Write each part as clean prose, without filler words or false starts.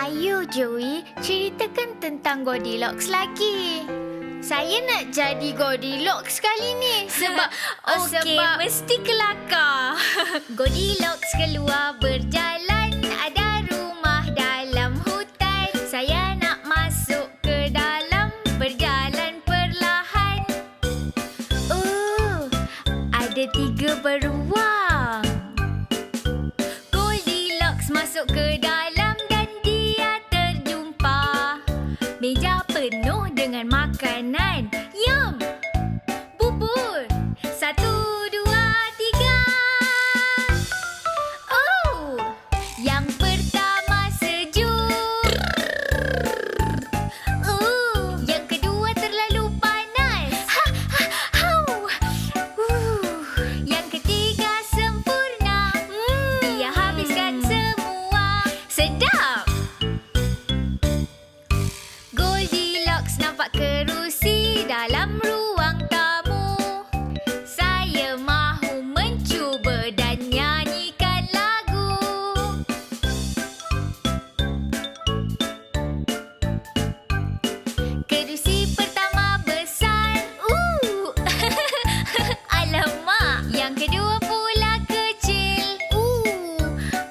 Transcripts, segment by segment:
Ayo Joey, ceritakan tentang Goldilocks lagi. Saya nak jadi Goldilocks kali ni sebab Okey, mesti kelakar. Goldilocks keluar berjalan, ada rumah dalam hutan. Saya nak masuk ke dalam, berjalan perlahan. Ada 3 beruang. Goldilocks masuk ke dalam dan dia terjumpa meja penuh dengan makanan. Yum! Bubur! 1, 2, 3. Oh! Yang pertama sejuk. Yang kedua terlalu panas. Yang ketiga sempurna. Dia habiskan semua. Sedap! Goldilocks nampak kerusi dalam ruang tamu. Saya mahu mencuba dan nyanyikan lagu. Kerusi pertama besar. Alamak, yang kedua pula kecil.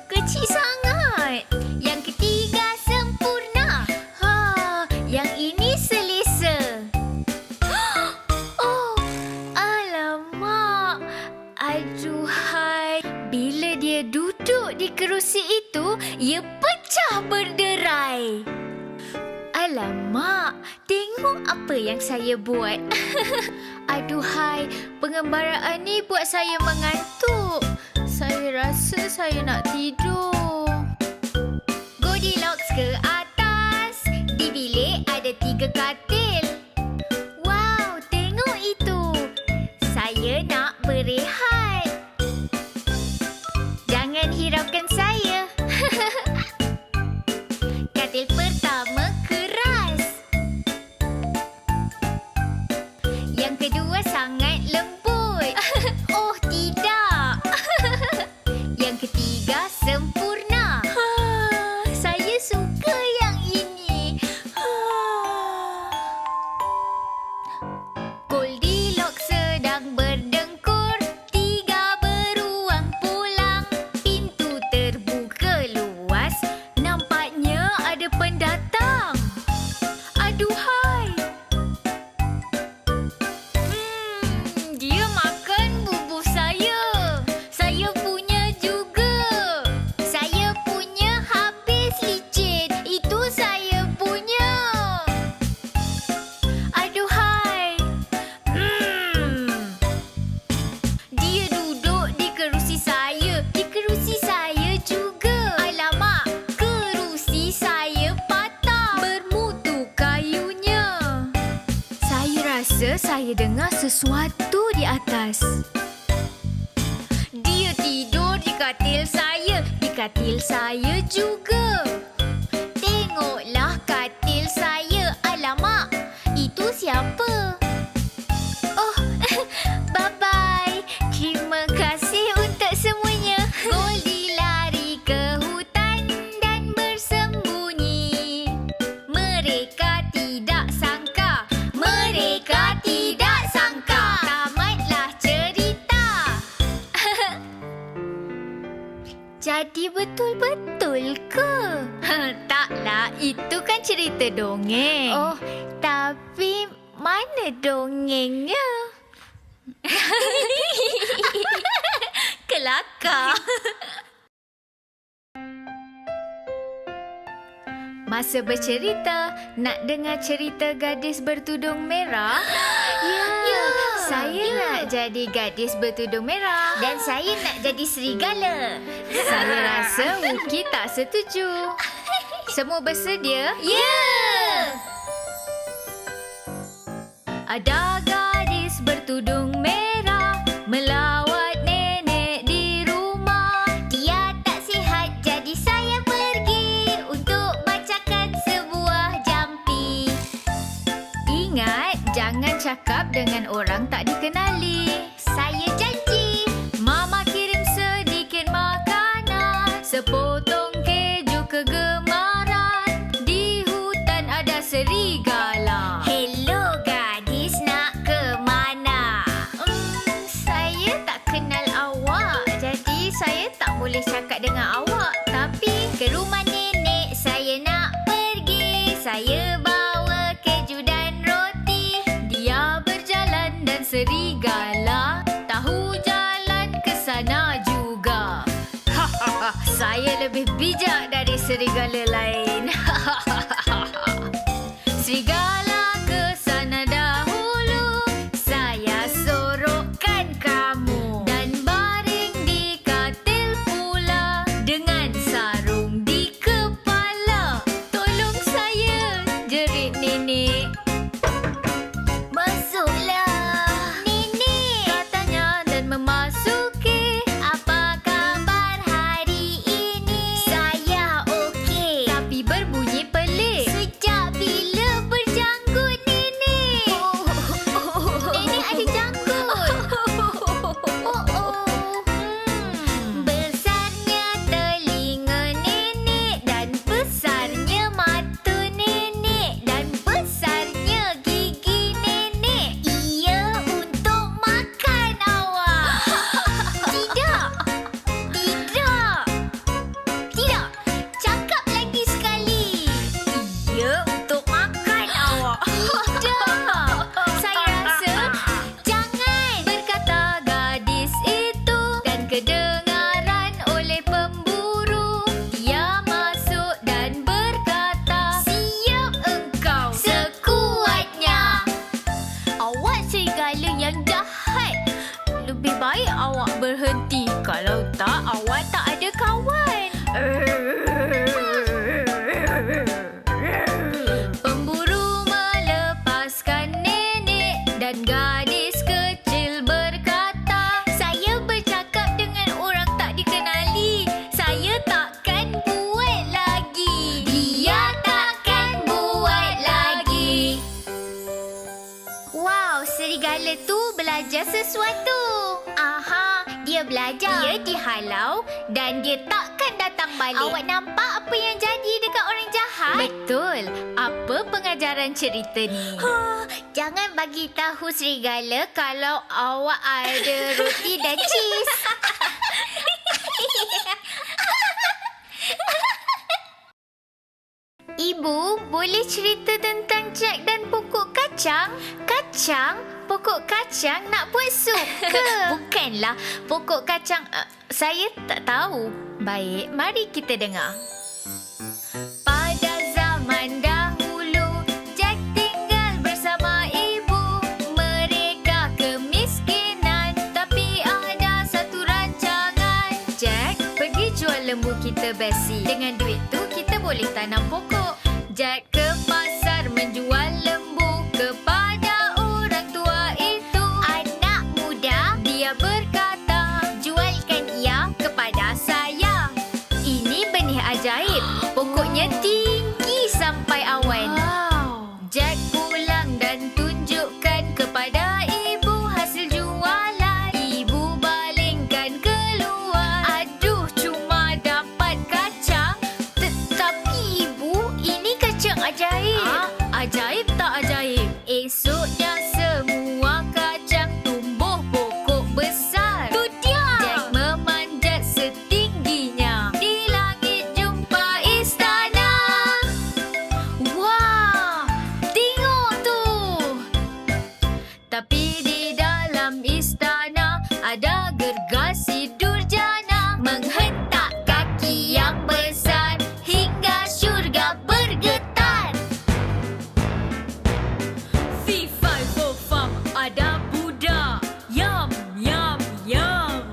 Kecil sangat. Yang ketiga sempurna. Yang ini selesa. Oh, alamak. Aduhai. Bila dia duduk di kerusi itu, ia pecah berderai. Alamak, tengok apa yang saya buat. Aduhai, pengembaraan ni buat saya mengantuk. Saya rasa saya nak tidur. Goldilocks ke atas. Di bilik ada 3 katil. Wow, tengok itu. Saya nak berehat. Jangan hiraukan saya. Katil pertama keras. Yang kedua sangat lembut. Oh, tidak. Yang ketiga sempurna. Saya suka yang ini. Goldilocks sedang berdengkur. 3 beruang pulang. Pintu terbuka luas. Nampaknya ada pendatang. Aduhai. Dia makan bubur saya. Saya punya juga. Saya punya habis licin. Itu saya punya. Aduhai. Dia duduk di kerusi saya. Di kerusi saya juga. Alamak, kerusi saya patah. Bermutu kayunya. Saya rasa saya dengar sesuatu di atas. Dia tidur di katil saya. Di katil saya juga. Tengoklah katil saya. Alamak, itu siapa? Oh, bye-bye. Terima kasih untuk semuanya. Goldie lari ke hutan dan bersembunyi. Mereka tidak sangka. Mereka tidak sangka. Tamatlah cerita. Jadi betul-betul ke? Taklah, itu kan cerita dongeng. Oh, tapi mana dongengnya? Kelakar. Masa bercerita, nak dengar cerita gadis bertudung merah? Ya, saya nak jadi gadis bertudung merah. Dan saya nak jadi serigala. Saya rasa Wuki tak setuju. Semua bersedia? Ya! Ada gadis bertudung merah melawat nenek di rumah. Dia tak sihat, jadi saya pergi untuk bacakan sebuah jampi. Ingat, jangan cakap dengan orang tak dikenali. Saya janji. Mama kirim sedikit makanan, sepotong keju kegemaran. bercakap dengan awak, tapi ke rumah nenek saya nak pergi. Saya bawa keju dan roti. Dia berjalan dan serigala tahu jalan ke sana juga. Saya lebih bijak dari serigala lain. Serigala ke sana dahulu, saya sorokkan kamu. Dan baring di katil pula, dengan sarung di kepala. Tolong saya, jerit nenek. Masuklah, nenek, katanya dan memasuki. Apa kabar hari ini? Saya okey, tapi berbunyi pelik. Sejak bila berjanggut, nenek? Nenek ada janggut. Besarnya telinga nenek dan besarnya mata nenek dan besarnya gigi nenek. Ia untuk makan awak. Tidak. Tidak. Tidak. Cakap lagi sekali. Ia untuk makan awak. Tidak. Saya rasa jangan, berkata gadis itu. Dan kedengaran oleh pemburu. Dia masuk dan berkata, siap engkau sekuatnya. Awak serigala yang jahat. Lebih baik awak berhenti. Kalau tak, awak tak ada kawan. Pemburu melepaskan nenek dan gadis kecil berkata, saya bercakap dengan orang tak dikenali. Saya takkan buat lagi. Dia takkan buat lagi. Wow, serigala tu belajar sesuatu. Aha, dia belajar. Dia dihalau dan dia takkan datang balik. Awak nampak apa yang jadi dekat orang jahat? Betul. Apa pengajaran cerita ni? Jangan bagi tahu serigala kalau awak ada roti dan cheese. Ibu, boleh cerita tentang Jack dan pokok kacang? Kacang? Pokok kacang nak buat sup ke? Bukanlah. Pokok kacang... saya tak tahu. Baik, mari kita dengar. Pada zaman dahulu, Jack tinggal bersama ibu. Mereka kemiskinan, tapi ada satu rancangan. Jack, pergi jual lembu kita Bessie. Dengan duit tu, kita boleh tanam pokok. Jack ke pasar menjual lembu kepada orang tua itu. Anak muda, dia berkata, jualkan ia kepada saya. Ini benih ajaib. Pokoknya tinggi sampai awan. Jack pulang dan tunjukkan kepada ibu hasil jualan. Ibu balingkan keluar. Aduh, cuma dapat kacang. Tapi ibu, ini kacang ajaib. Ajaib tak ajaib? Esoknya semua kacang tumbuh pokok besar. Tu dia. Jack memanjat setingginya. Di langit jumpa istana. Wah, tengok tu. Tapi di dalam istana ada gergasi durjana. Menghentak kaki yang besar hingga syurga bergetar. Fee, fi, fo, fum, ada Buddha. Yum, yum, yum.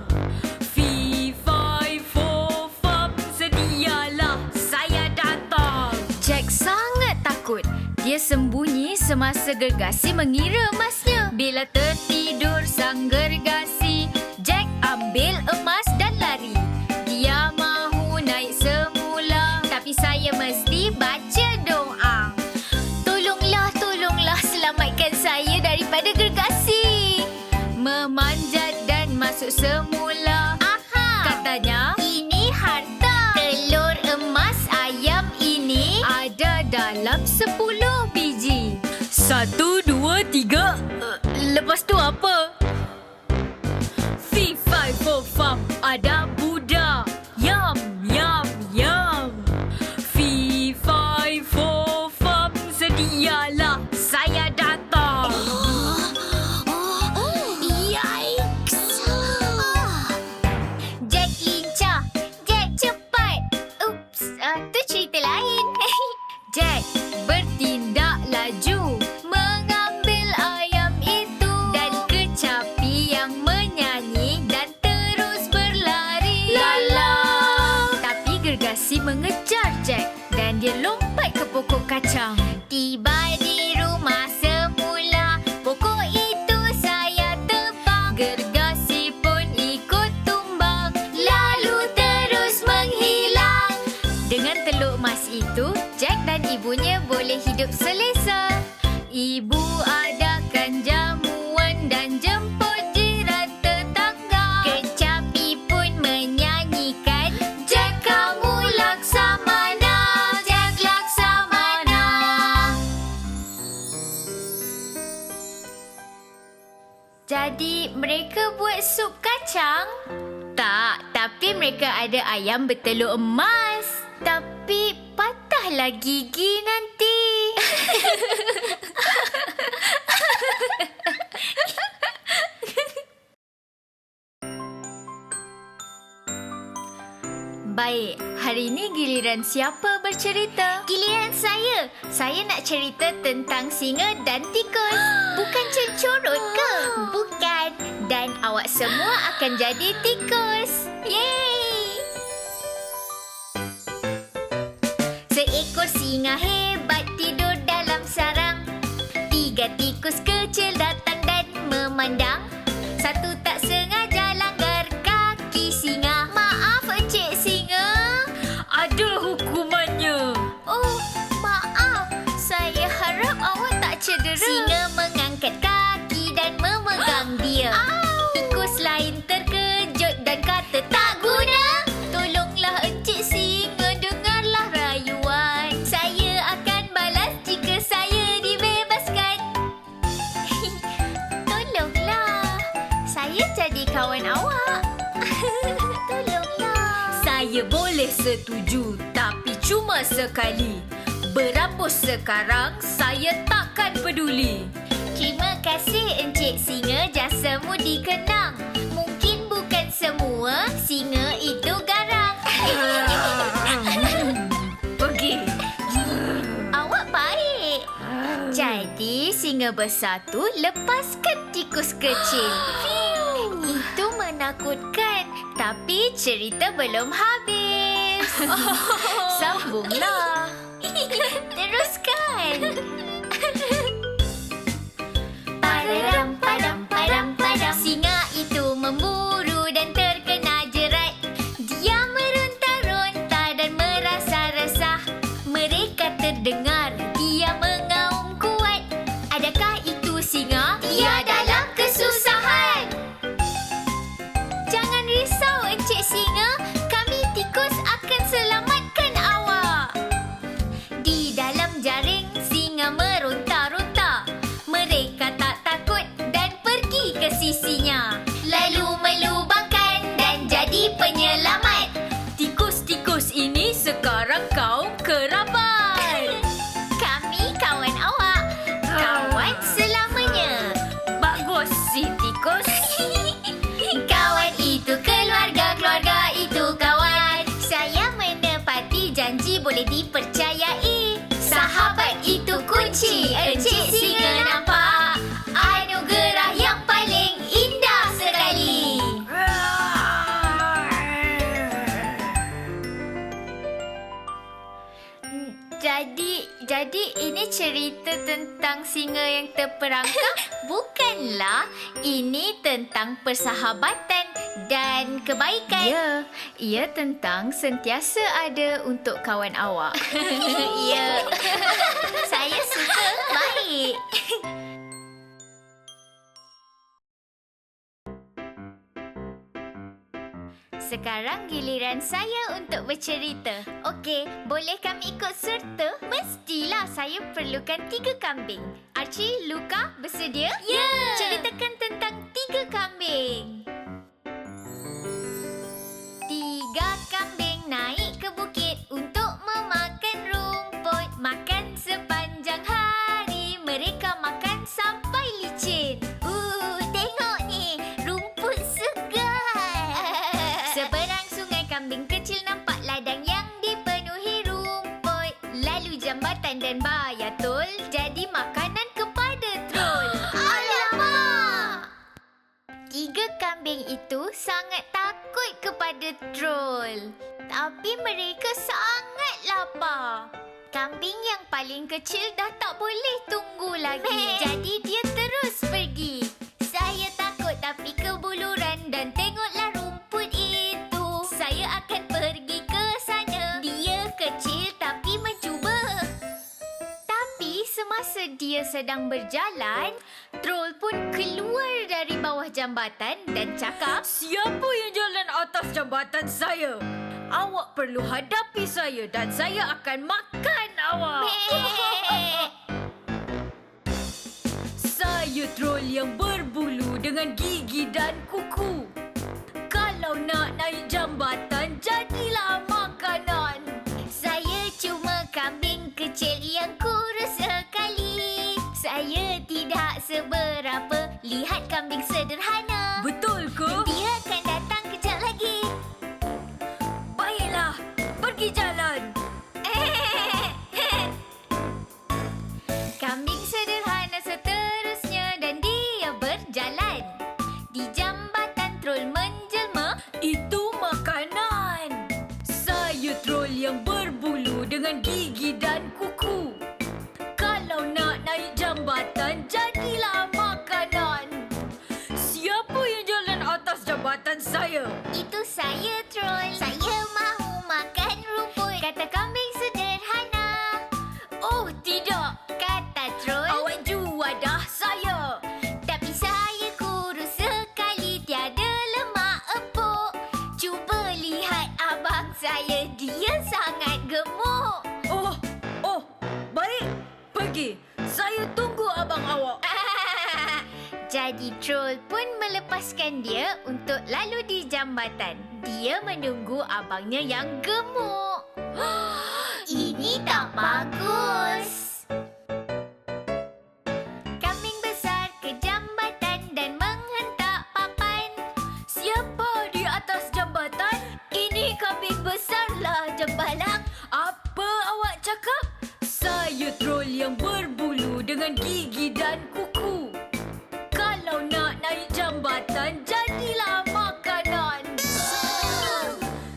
Fee, fi, fo, fum, sedialah saya datang. Jack sangat takut. Dia sembunyi semasa gergasi mengira emasnya. Bila tertidur sang gergasi, Jack ambil emas dan lari. Dia mahu naik semula, tapi saya mesti baca doa. Tolonglah, tolonglah, selamatkan saya daripada gergasi. Memanjat dan masuk semula. Aha, katanya, ini harta. Telur emas ayam ini ada dalam 10 biji. 1, 2, 3. Lepas tu apa? Fee, fi, fo, fum, ada Buddha. Yum, gergasi mengejar Jack dan dia lompat ke pokok kacang. Tiba di rumah semula, pokok itu saya tebang. Gergasi pun ikut tumbang, lalu terus menghilang. Dengan telur emas itu, Jack dan ibunya boleh hidup selesa. Ibu adakan jamuan dan jemput jiran tetangga. Kecapi pun menyanyikan, Jack kamu laksamana, Jack laksamana. Jadi mereka buat sup kacang? Tak, tapi mereka ada ayam bertelur emas. Tapi patahlah gigi nanti. Baik, hari ini giliran siapa bercerita? Giliran saya. Saya nak cerita tentang singa dan tikus. Bukan cencorot ke? Bukan. Dan awak semua akan jadi tikus. Yeay! Seekor singa hebat tidur dalam sarang. 3 tikus kecil datang dan memandang. Satu tak sengaja langgar kaki singa. Maaf Encik Singa. Ada hukumannya. Oh, maaf. Saya harap awak tak cedera. Singa mengangkat kaki dan memegang dia. Tikus lain terkejut dan kata, tak guna. Tolonglah Encik Singa, dengarlah rayuan. Saya akan balas jika saya dibebaskan. Tolonglah. Saya jadi kawan awak. Tolonglah. Saya boleh setuju, tapi cuma sekali. Berapa sekarang, saya takkan peduli. Terima kasih Encik Singa, jasamu dikenang. Mungkin bukan semua singa itu garang. Pergi. Awak baik. Jadi singa bersatu lepaskan tikus kecil. Itu menakutkan, tapi cerita belum habis. Sambunglah. Teruskan. Padam, padam, padam, padam. Singa itu memburu dan terkena jerat. Dia meronta-ronta dan merasa resah. Mereka terdengar dia mengaum kuat. Adakah itu singa? Dia dalam kesusahan. Jangan risau Encik Singa, kami tikus akan selamatkan awak. Di dalam jaring singa meronta-ronta. Mereka tak takut dan pergi ke sisinya. Lalu melubangkan dan jadi penyelamat. Tikus-tikus ini sekarang kaum kerabat. Kami kawan awak. Kawan selamanya. Bagus si tikus. Kawan itu keluarga, keluarga itu kawan. Saya menepati janji boleh dipercayai. Sahabat itu kunci. Encik Singa nampak anugerah yang paling indah sekali. Jadi ini cerita tentang singa yang terperangkap? Bukanlah. Ini tentang persahabatan dan kebaikan. Ya, ia tentang sentiasa ada untuk kawan awak. Ya, saya suka. Baik. Sekarang giliran saya untuk bercerita. Okey, boleh kami ikut serta? Mestilah, saya perlukan 3 kambing. Archie, Luka, bersedia? Ya. Ceritakan tentang 3 kambing. 3 kambing naik ke bukit untuk memakan rumput. Makan sepanjang hari, mereka makan sampai licin. Tengok ni, rumput segar. Seberang sungai, kambing kecil nampak ladang yang dipenuhi rumput. Lalu jambatan dan bayar tol jadi makanan kepada troll. Alamak! 3 kambing itu sangat takut kepada troll. Tapi mereka sangat lapar. Kambing yang paling kecil dah tak boleh tunggu lagi. Jadi dia terus pergi. Saya takut tapi kebuluran dan tengoklah rumput itu. Saya akan pergi ke sana. Dia kecil tapi mencuba. Tapi semasa dia sedang berjalan, troll pun keluar dari bawah jambatan dan cakap, Siapa yang jalan atas jambatan saya? Awak perlu hadapi saya dan saya akan makan awak. "Meh." Saya troll yang berbulu dengan gigi dan kuku. Kalau nak naik jambatan, jadilah makanan. Saya cuma kambing kecil yang kurus sekali. Saya tidak seberapa. Lihat kambing sederhana. Betul ke? Dia akan datang kejap lagi. Baiklah, pergi jalan. Kambing sederhana seterusnya dan dia berjalan. Di jambatan troll menjelma. Itu makanan. Saya troll yang berbulu dengan gigi dan kuku. Kalau nak naik jambatan, jadilah makanan. Siapa yang jalan atas jambatan saya? Itu saya troll. Saya mahu makan rumput. Kata kambing sederhana. Oh tidak, Kata troll. awak juadah saya. Tapi saya kurus sekali, tiada lemak empuk. Cuba lihat abang saya, dia sangat gemuk. Oh, baik. Pergi. Saya tunggu abang awak. Jadi troll pun melepaskan dia untuk lalu di jambatan. Dia menunggu abangnya yang gemuk. Ini tak bagus. Kambing besar ke jambatan dan menghentak papan. Siapa di atas jambatan? Ini kambing besarlah jembalang. Apa awak cakap? Saya troll yang berbulu dengan gigi dan kuku. Kalau nak naik jambatan, jadilah makanan.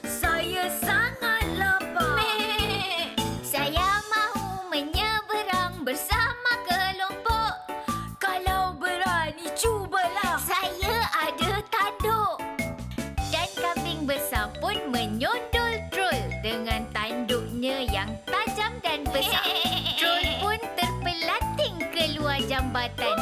Saya sangat lapar. Meh. Saya mahu menyeberang bersama kelompok. Kalau berani, cubalah. Saya ada tanduk. Dan kambing besar pun menyondol troll dengan tanduknya yang tajam dan besar. Troll pun terpelanting keluar jambatan.